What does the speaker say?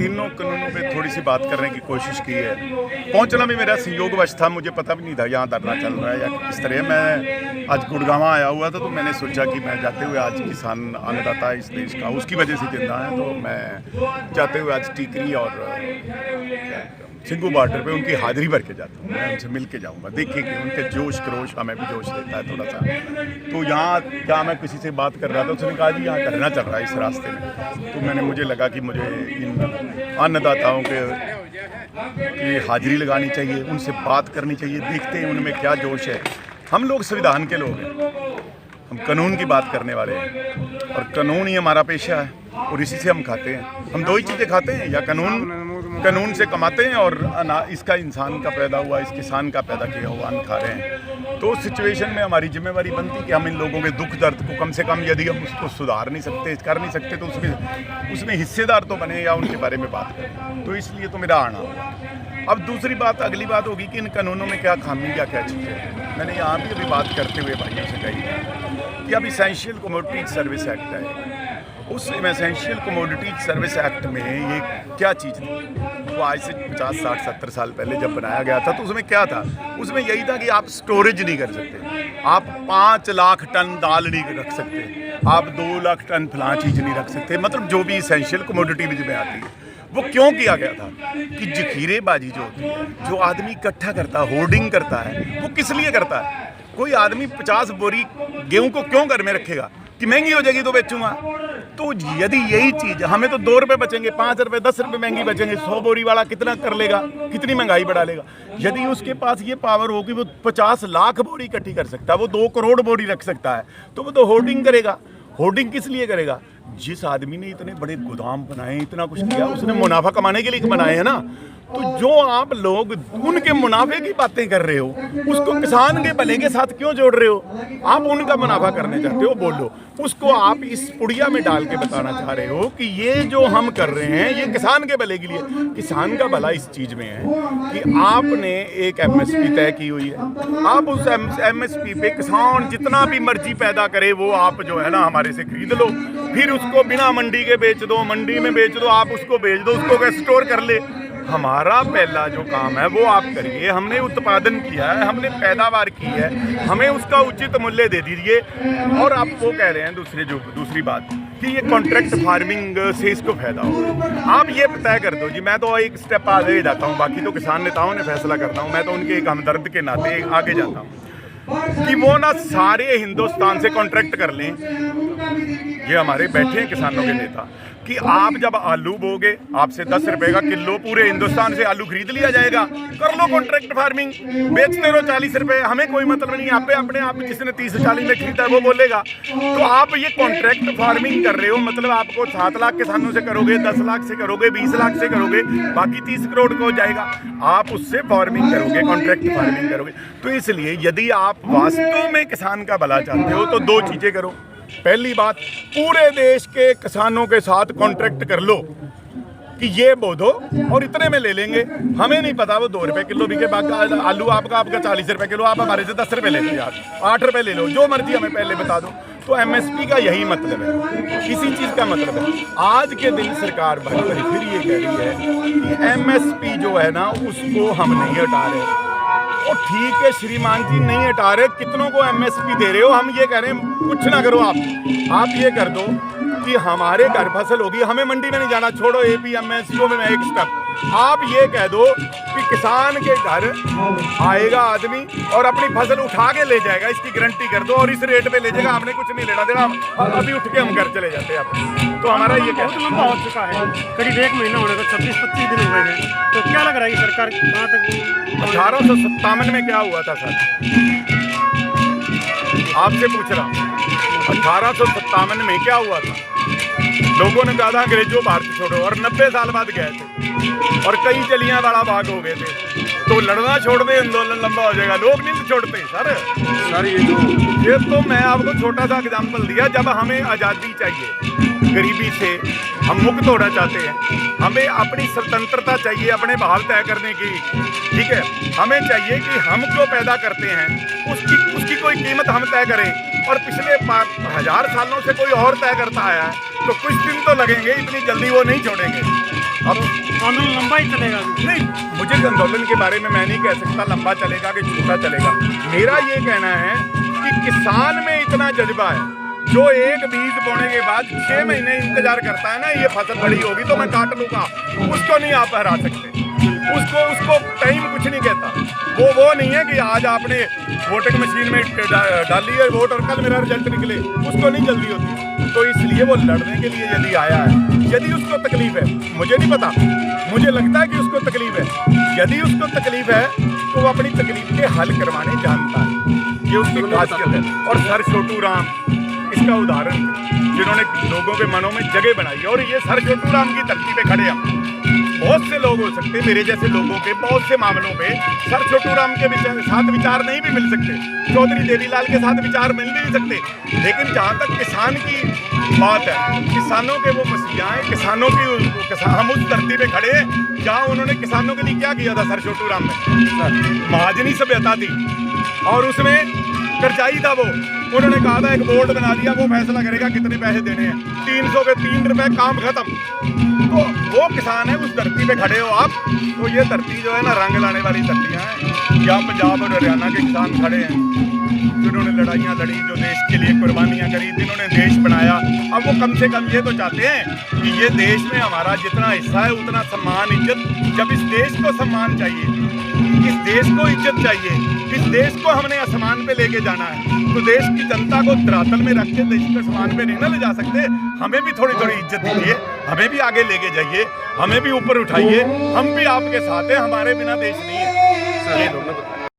तीनों कानूनों पे थोड़ी सी बात करने की कोशिश की है। पहुंचना भी मेरा संयोगवश था, मुझे पता भी नहीं था यहाँ धरना चल रहा है या किस तरह। मैं आज गुड़गांव आया हुआ था, तो मैंने सोचा कि मैं जाते हुए आज किसान अन्नदाता इस देश का उसकी वजह से जिंदा है, तो मैं जाते हुए आज टीकरी और सिंगू बॉर्डर पे उनकी हाजिरी भर के जाता हूँ। मैं उनसे मिल के जाऊँगा, देखेंगे उनके जोश क्रोश हमें भी जोश देता है थोड़ा सा। तो यहाँ क्या मैं किसी से बात कर रहा था, उसने कहा जी यहाँ धरना चल रहा है इस रास्ते में। तो मुझे लगा कि मुझे इन अन्नदाताओं की हाजिरी लगानी चाहिए, उनसे बात करनी चाहिए, देखते हैं उनमें क्या जोश है। हम लोग संविधान के लोग हैं, हम कानून की बात करने वाले हैं और कानून ही हमारा पेशा है और इसी से हम खाते हैं। हम दो ही चीज़ें खाते हैं, या कानून से कमाते हैं और इसका इंसान का पैदा हुआ, इस किसान का पैदा किया हुआ अन्न खा रहे हैं। तो उस सिचुएशन में हमारी जिम्मेवारी बनती है कि हम इन लोगों के दुख दर्द को कम से कम, यदि हम उसको सुधार नहीं सकते, कर नहीं सकते, तो उसमें हिस्सेदार तो बने या उनके बारे में बात करें। तो इसलिए तो मेरा आना हुआ। अब दूसरी बात, अगली बात होगी कि इन कानूनों में क्या खामी, क्या चीज़ है। मैंने यहाँ भी अभी बात करते हुए भाइयों से कही कि अब इसेंशियल कमोडिटीज सर्विस एक्ट है। उस इसेंशियल कमोडिटीज सर्विस एक्ट में ये क्या चीज़ थी, वो आज से 50, 60, 70 साल पहले जब बनाया गया था, तो उसमें क्या था? उसमें यही था कि आप स्टोरेज नहीं कर सकते, आप 5 लाख टन दाल नहीं रख सकते, आप 2 लाख टन फलां चीज़ नहीं रख सकते। मतलब जो भी इसेंशियल कमोडिटीज में आती है, वो क्यों किया गया था कि जखीरेबाजी जो होती है, जो आदमी इकट्ठा करता है, होर्डिंग करता है, वो किस लिए करता है? कोई आदमी 50 बोरी गेहूं को क्यों घर में रखेगा कि महंगी हो जाएगी तो बेचूंगा। तो यदि यही चीज़, हमें तो 2 रुपये बचेंगे, 5 रुपये, 10 रुपये महंगी बचेंगे, 100 बोरी वाला कितना कर लेगा, कितनी महंगाई बढ़ा लेगा। यदि उसके पास ये पावर हो कि वो 50 लाख बोरी इकट्ठी कर सकता है, वो 2 करोड़ बोरी रख सकता है, तो वो तो होर्डिंग करेगा। होर्डिंग किस लिए करेगा? जिस आदमी ने इतने बड़े गोदाम बनाए, इतना कुछ किया, उसने मुनाफा कमाने के लिए बनाए हैं ना। तो जो आप लोग उनके मुनाफे की बातें कर रहे हो, उसको किसान के भले के साथ क्यों जोड़ रहे हो? आप उनका मुनाफा करने चाहते हो, बोलो। उसको आप इस पुड़िया में डाल के बताना चाह रहे हो कि ये जो हम कर रहे हैं ये किसान के भले के लिए। किसान का भला इस चीज़ में है कि आपने एक एमएसपी तय की हुई है, आप उस एमएसपी पे किसान जितना भी मर्जी पैदा करे वो आप जो है ना हमारे से खरीद लो, फिर उसको बिना मंडी के बेच दो, मंडी में बेच दो, आप उसको बेच दो, उसको स्टोर कर ले। हमारा पहला जो काम है वो आप करिए। हमने उत्पादन किया है, हमने पैदावार की है, हमें उसका उचित मूल्य दे दीजिए। और आप वो कह रहे हैं दूसरी बात कि ये कॉन्ट्रैक्ट फार्मिंग से इसको फायदा हो। आप ये तय कर दो जी, मैं तो एक स्टेप आगे जाता हूँ, बाकी तो किसान नेताओं ने फैसला करता हूँ, मैं तो उनके एक हमदर्द के नाते आगे जाता हूँ कि वो ना सारे हिंदुस्तान से कॉन्ट्रैक्ट कर लें। ये हमारे बैठे हैं किसानों के नेता कि आप जब आलू बोगे, आपसे 10 रुपए का किलो पूरे हिंदुस्तान से आलू खरीद लिया जाएगा, कर लो कॉन्ट्रैक्ट फार्मिंग, बेचते रहो 40 रुपए, हमें कोई मतलब नहीं। आप अपने आप जिसने 30-40 में खरीदा है वो बोलेगा। तो आप ये कॉन्ट्रैक्ट फार्मिंग कर रहे हो, मतलब आपको 7 लाख किसानों से करोगे, 10 लाख से करोगे, 20 लाख से करोगे, बाकी 30 करोड़ को हो जाएगा। आप उससे फार्मिंग करोगे, कॉन्ट्रैक्ट फार्मिंग करोगे। तो इसलिए यदि आप वास्तव में किसान का भला चाहते हो तो 2 चीज़ें करो। पहली बात, पूरे देश के किसानों के साथ कॉन्ट्रैक्ट कर लो कि ये बो दो और इतने में ले लेंगे। हमें नहीं पता वो 2 रुपए किलो बिके, बाकी आलू आपका 40 रुपए किलो, आप हमारे से 10 रुपए ले लो यार, 8 रुपए ले लो, जो मर्जी हमें पहले बता दो। तो एमएसपी का यही मतलब है, इसी चीज़ का मतलब है। आज के दिन सरकार फिर ये कह रही है कि एमएसपी जो है ना उसको हम नहीं हटा रहे। और ठीक है श्रीमान जी, नहीं हटा रहे, कितनों को एमएसपी दे रहे हो? हम ये कह रहे हैं कुछ ना करो, आप ये कर दो कि हमारे घर फसल होगी, हमें मंडी में नहीं जाना, छोड़ो एपीएमएस को में एक स्टेप। आप ये कह दो कि किसान के घर आएगा आदमी और अपनी फसल उठा के ले जाएगा, इसकी गारंटी कर दो, और इस रेट पे ले जाएगा, हमने कुछ नहीं लेना देना, अभी उठ के हम घर चले जाते हैं। तो हमारा ये बहुत लंबा हो चुका है, करीब 1 महीना होने का, 26-25 दिन हो गए हैं। तो क्या लग रहा है सरकार कहाँ तक? 1857 में क्या हुआ था सर, आपसे पूछ रहा हूँ। 1857 में क्या हुआ था? लोगों ने कहा था अंग्रेजों भारत छोड़ो, और 90 साल बाद गए थे और कई जलियां वाला बाग हो गए थे। तो लड़ना छोड़ दे, आंदोलन लंबा हो जाएगा। लोग नहीं छोड़ते सर। ये तो मैं आपको छोटा सा एग्जाम्पल दिया। जब हमें आज़ादी चाहिए, गरीबी से हम मुक्त होना चाहते हैं, हमें अपनी स्वतंत्रता चाहिए अपने भाव तय करने की, ठीक है। हमें चाहिए कि हम जो पैदा करते हैं उसकी कोई कीमत हम तय करें। और पिछले 1000 सालों से कोई और तय करता आया है, तो कुछ दिन तो लगेंगे, इतनी जल्दी वो नहीं छोड़ेंगे। अब आंदोलन लंबा ही चलेगा? नहीं, मुझे आंदोलन के बारे में मैं नहीं कह सकता लंबा चलेगा कि छोटा चलेगा। मेरा ये कहना है कि किसान में इतना जज्बा है, जो एक बीज बोने के बाद 6 महीने इंतजार करता है ना, ये फसल बड़ी होगी तो मैं काट लूंगा, उसको नहीं आप हरा सकते। उसको टाइम कुछ नहीं कहता। वो नहीं है कि आज आपने वोटिंग मशीन में डाली है वोट और कल मेरा रिजल्ट निकले, उसको नहीं जल्दी होती। तो इसलिए वो लड़ने के लिए यदि आया है, यदि उसको तकलीफ है, मुझे नहीं पता, मुझे लगता है कि उसको तकलीफ है। यदि उसको तकलीफ है तो वो अपनी तकलीफ के हल करवाने जानता है, ये उसकी खासियत है। और सर छोटू राम इसका उदाहरण है, जिन्होंने लोगों के मनों में जगह बनाई। और ये सर छोटू राम की धरती पे खड़े हम, बहुत से लोग हो सकते हैं मेरे जैसे लोगों के बहुत से मामलों पे सर छोटू राम के साथ विचार नहीं भी मिल सकते, चौधरी देवीलाल के साथ विचार मिल नहीं सकते, लेकिन जहाँ तक किसान की बात है, किसानों के वो मसीहा हैं, किसानों की हम उस धरती पे खड़े हैं जहाँ उन्होंने किसानों के लिए क्या किया था। सर छोटू राम ने महाजनी सभ्यता थी और उसमें करजाई था वो, उन्होंने कहा था एक बोर्ड बना दिया, वो फैसला करेगा कितने पैसे देने हैं, 300 के 3 रुपए, काम खत्म। तो वो किसान है, उस धरती पे खड़े हो आप। तो ये धरती जो है ना, रंग लाने वाली धरतियाँ हैं। यहाँ पंजाब और हरियाणा के किसान खड़े हैं, जिन्होंने लड़ाइयाँ लड़ी, जो देश के लिए कुर्बानियाँ करी, जिन्होंने देश बनाया। अब वो कम से कम ये तो चाहते हैं कि ये देश में हमारा जितना हिस्सा है उतना सम्मान, इज्जत। जब इस देश को सम्मान चाहिए, इस देश को इज्जत चाहिए, इस देश को हमने आसमान पे लेके जाना है, तो देश की जनता को धरातल में रख के देश को आसमान पे नहीं ना ले जा सकते। हमें भी थोड़ी थोड़ी इज्जत दीजिए, हमें भी आगे लेके जाइए, हमें भी ऊपर उठाइए। हम भी आपके साथ हैं, हमारे बिना देश नहीं है। ये दोनों